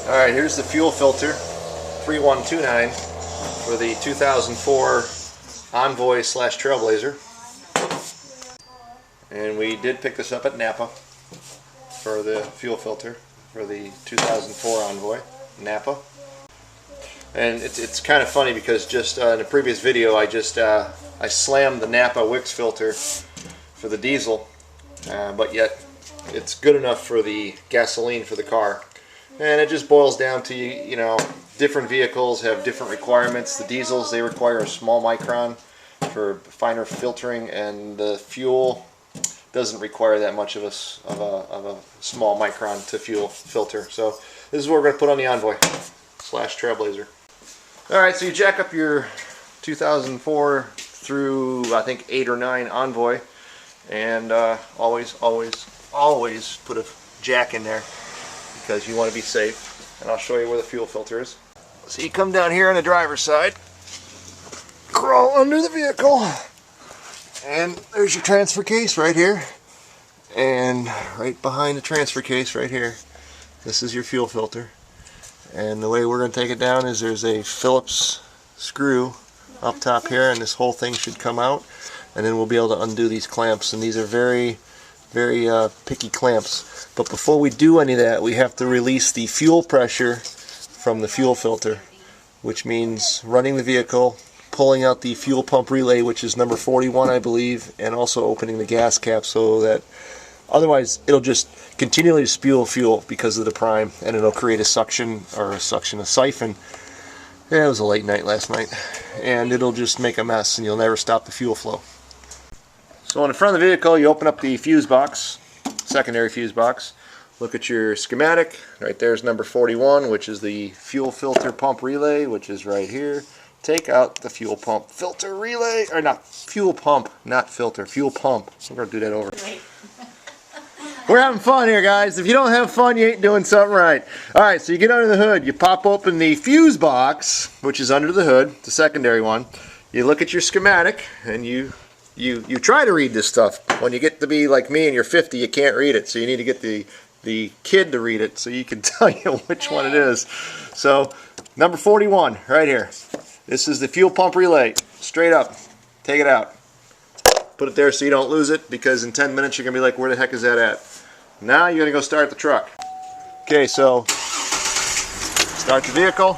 Alright, here's the fuel filter, 3129 for the 2004 Envoy / Trailblazer. And we did pick this up at Napa for the fuel filter for the 2004 Envoy, Napa. And it's kind of funny because just in a previous video I slammed the Napa Wix filter for the diesel, but yet it's good enough for the gasoline for the car. And it just boils down to, you know, different vehicles have different requirements. The diesels, they require a small micron for finer filtering, and the fuel doesn't require that much of a small micron to fuel filter. So this is what we're going to put on the Envoy / Trailblazer. Alright, so you jack up your 2004 through I think 8 or 9 Envoy, and always put a jack in there because you want to be safe. And I'll show you where the fuel filter is. So you come down here on the driver's side, crawl under the vehicle, and there's your transfer case right here, and right behind the transfer case right here, this is your fuel filter. And the way we're going to take it down is there's a Phillips screw up top here, and this whole thing should come out, and then we'll be able to undo these clamps. And these are very picky clamps. But before we do any of that, we have to release the fuel pressure from the fuel filter, which means running the vehicle, pulling out the fuel pump relay, which is number 41 I believe, and also opening the gas cap, so that otherwise it'll just continually spew fuel because of the prime, and it'll create a siphon. Yeah, it was a late night last night, and it'll just make a mess and you'll never stop the fuel flow. So on the front of the vehicle, you open up the fuse box, secondary fuse box. Look at your schematic. Right there's number 41, which is the fuel filter pump relay, which is right here. Take out the fuel pump filter relay, or not fuel pump, not filter, fuel pump. We're going to do that over. We're having fun here, guys. If you don't have fun, you ain't doing something right. Alright, so you get under the hood, you pop open the fuse box, which is under the hood, the secondary one. You look at your schematic, and you try to read this stuff. When you get to be like me and you're 50, you can't read it, so you need to get the kid to read it so you can tell you which one it is. So, number 41, right here. This is the fuel pump relay. Straight up. Take it out. Put it there so you don't lose it, because in 10 minutes you're going to be like, where the heck is that at? Now you're going to go start the truck. Okay, so start the vehicle.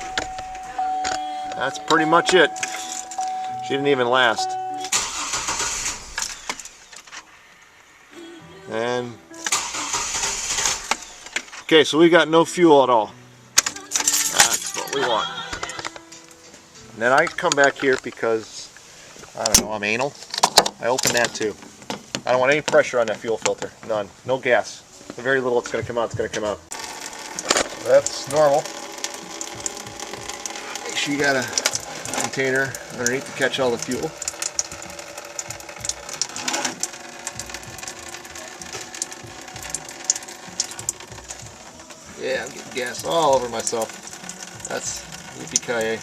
That's pretty much it. She didn't even last. And okay, so we got no fuel at all. That's what we want. And then I come back here because, I don't know, I'm anal. I open that too. I don't want any pressure on that fuel filter. None. No gas. The very little it's going to come out, it's going to come out. So that's normal. Make sure you got a container underneath to catch all the fuel. Yeah, I'm getting gas all over myself. That's yippee-ki-yay.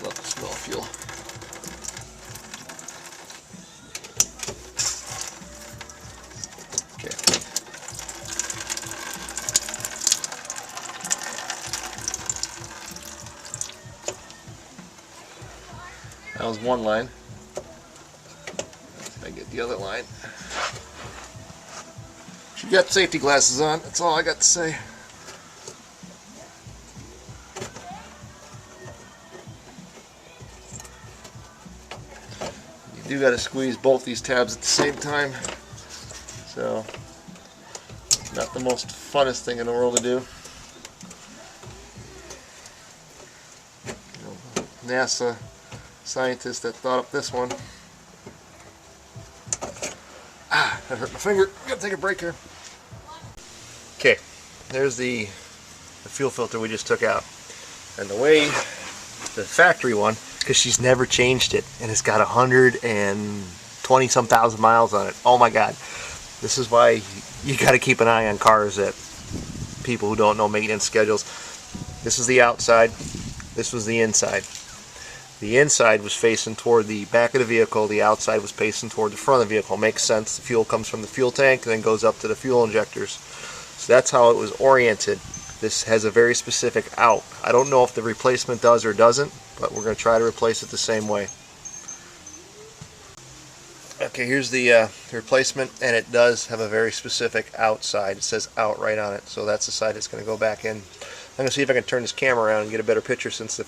Love the smell of fuel. Okay. That was one line. I get the other line. You got safety glasses on, that's all I got to say. You do got to squeeze both these tabs at the same time, so not the most funnest thing in the world to do. You know, NASA scientist that thought up this one. Ah, that hurt my finger. Gotta take a break here. Okay, there's the fuel filter we just took out. And the way the factory one, because she's never changed it, and it's got 120 some thousand miles on it. Oh my god. This is why you got to keep an eye on cars that people who don't know maintenance schedules. This is the outside. This was the inside. The inside was facing toward the back of the vehicle. The outside was facing toward the front of the vehicle. Makes sense. The fuel comes from the fuel tank and then goes up to the fuel injectors. So that's how it was oriented. This has a very specific out. I don't know if the replacement does or doesn't, but we're going to try to replace it the same way. Okay, here's the replacement, and it does have a very specific outside. It says out right on it, so that's the side it's going to go back in. I'm going to see if I can turn this camera around and get a better picture since the...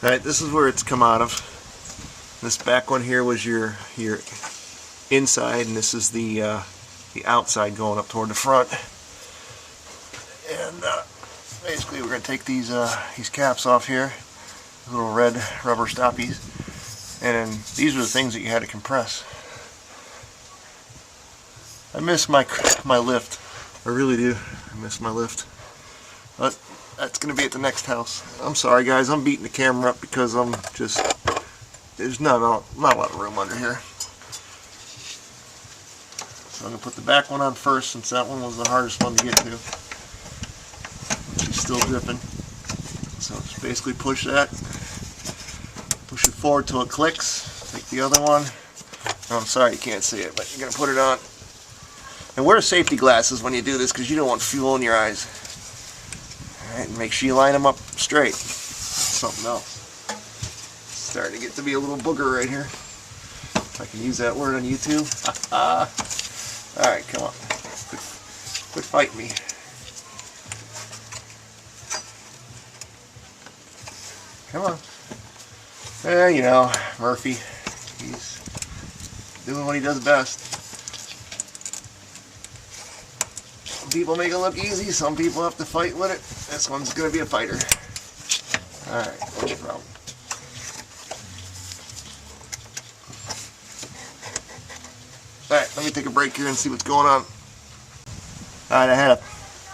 Alright, this is where it's come out of. This back one here was your inside, and this is the outside going up toward the front. And basically we're going to take these caps off here, little red rubber stoppies, and then these are the things that you had to compress. I miss my lift. I really do. I miss my lift. But that's going to be at the next house. I'm sorry guys, I'm beating the camera up because I'm just... There's not a lot of room under here. So I'm going to put the back one on first since that one was the hardest one to get to. She's still dripping. So just basically push that. Push it forward till it clicks. Take the other one. Oh, I'm sorry you can't see it, but you're going to put it on. And wear safety glasses when you do this because you don't want fuel in your eyes. Alright, and make sure you line them up straight. That's something else. Starting to get to be a little booger right here. If I can use that word on YouTube. Alright, come on. Quit fighting me. Come on. Well, you know, Murphy. He's doing what he does best. Some people make it look easy, some people have to fight with it. This one's going to be a fighter. Alright, what's your problem? Alright, let me take a break here and see what's going on. Alright, I had to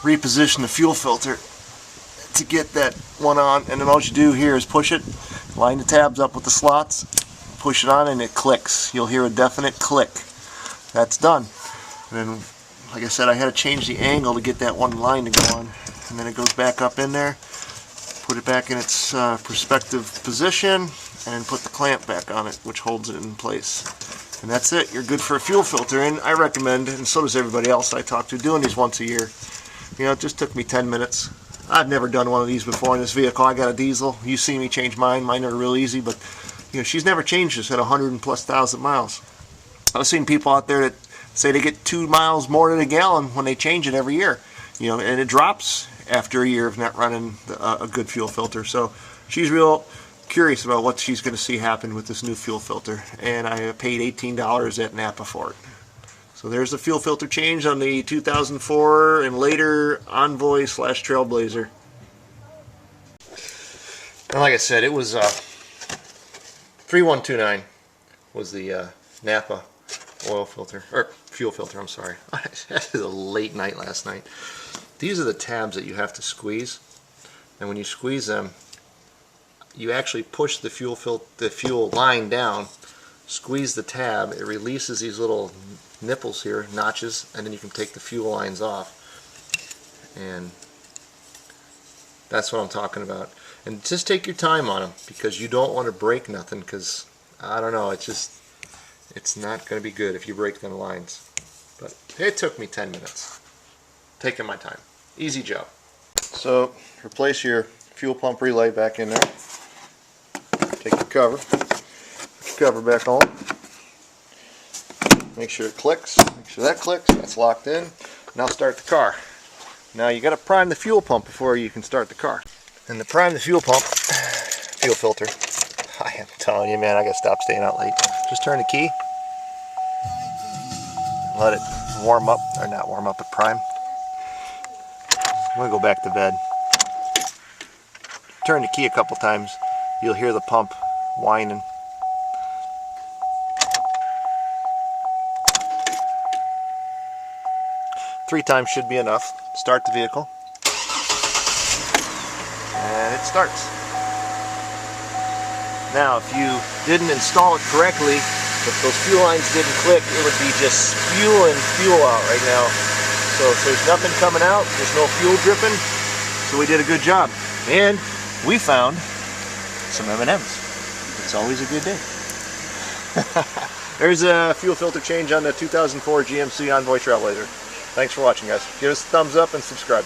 reposition the fuel filter to get that one on, and then all you do here is push it, line the tabs up with the slots, push it on, and it clicks. You'll hear a definite click. That's done. And then, like I said, I had to change the angle to get that one line to go on, and then it goes back up in there, put it back in its perspective position, and put the clamp back on it, which holds it in place. And that's it. You're good for a fuel filter, and I recommend, and so does everybody else I talk to, doing these once a year. You know, it just took me 10 minutes. I've never done one of these before in this vehicle. I got a diesel. You see me change mine. Mine are real easy, but you know, she's never changed this at 100,000+ miles. I've seen people out there that say they get 2 miles more than a gallon when they change it every year. You know, and it drops after a year of not running a good fuel filter. So she's real curious about what she's going to see happen with this new fuel filter, and I paid $18 at Napa for it. So there's the fuel filter change on the 2004 and later Envoy / Trailblazer. And like I said, it was 3129 was the Napa oil filter, or fuel filter, I'm sorry. I had a late night last night. These are the tabs that you have to squeeze, and when you squeeze them, you actually push the fuel line down, squeeze the tab, it releases these little nipples here, notches, and then you can take the fuel lines off. And that's what I'm talking about. And just take your time on them, because you don't want to break nothing, because I don't know, it's not going to be good if you break them lines. But it took me 10 minutes. Taking my time. Easy job. So replace your fuel pump relay back in there. Take your cover. Put your cover back on. Make sure it clicks. Make sure that clicks. That's locked in. Now start the car. Now you got to prime the fuel pump before you can start the car. And to prime the fuel pump, fuel filter, I am telling you, man, I got to stop staying out late. Just turn the key. Let it warm up, or not warm up, but prime. I'm going to go back to bed. Turn the key a couple times. You'll hear the pump whining. Three times should be enough. Start the vehicle. And it starts. Now, if you didn't install it correctly, if those fuel lines didn't click, it would be just spewing fuel out right now. So if there's nothing coming out, there's no fuel dripping, so we did a good job. And we found some M&Ms. It's always a good day. There's a fuel filter change on the 2004 GMC Envoy Trailblazer. Thanks for watching, guys. Give us a thumbs up and subscribe.